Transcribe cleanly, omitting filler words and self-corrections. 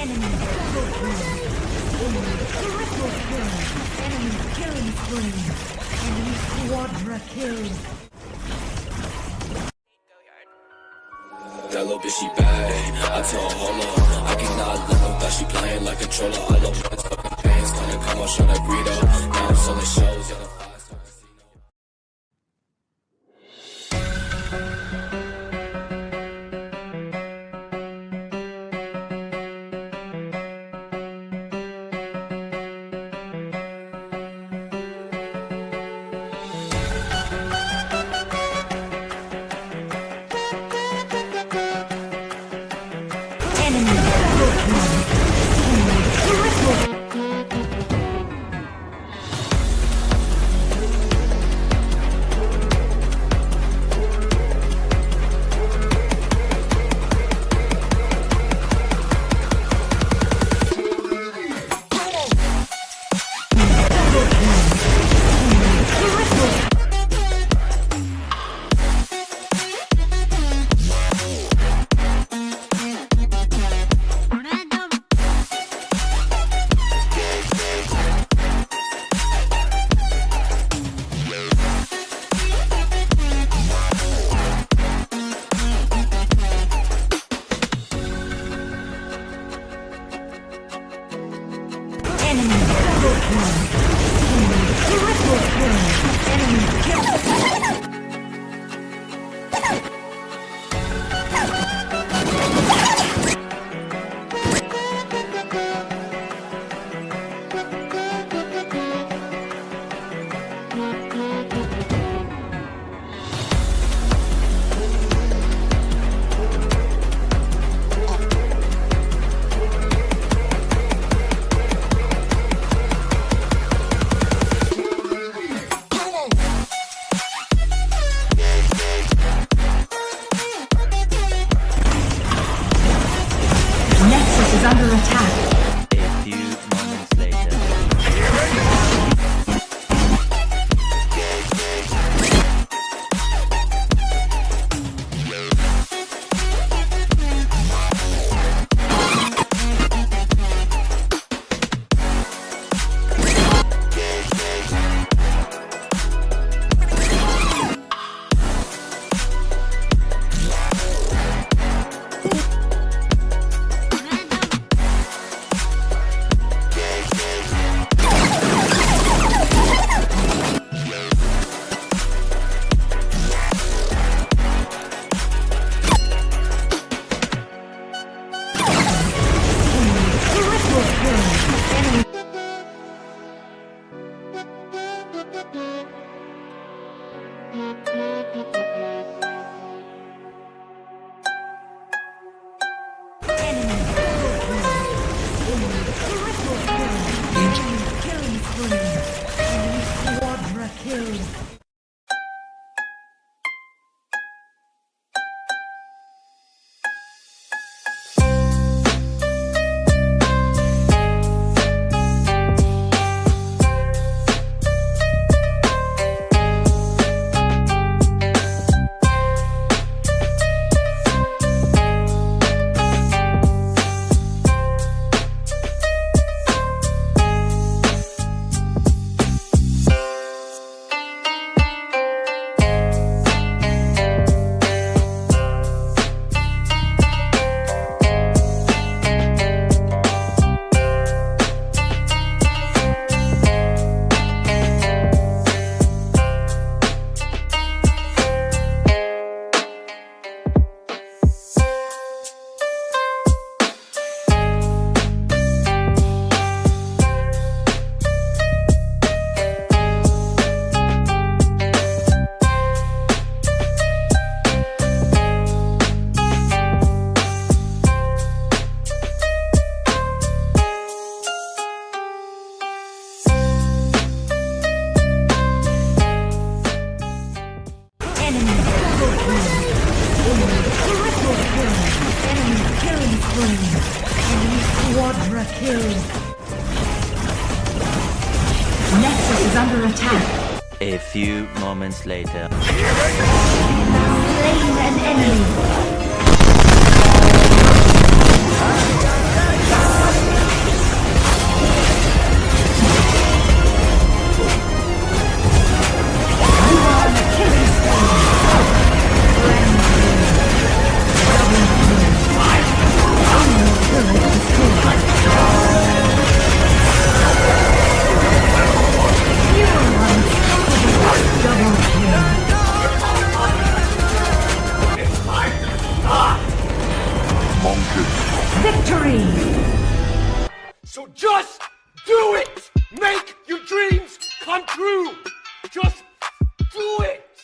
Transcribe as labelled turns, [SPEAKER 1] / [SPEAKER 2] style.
[SPEAKER 1] Enemy double kill. Enemy triple kill. Enemy killing spree. Enemy quadra kill.
[SPEAKER 2] That little bitch, she bad. I told her, hold up, I cannot look up that she playing like a controller. I love my fucking pants, gonna come on, show that burrito. Now I'm selling shows, yeah, the five-star casino.
[SPEAKER 1] Enemy double kill. Enemy triple kill. Enemy double kill. Enemy triple kill. Enemy kill. Nexus is under attack.
[SPEAKER 3] A few moments later. Quadra kill. Nexus is under attack. A few moments later.
[SPEAKER 1] Slain an enemy. Victory!
[SPEAKER 4] So just do it! Make your dreams come true! Just do it!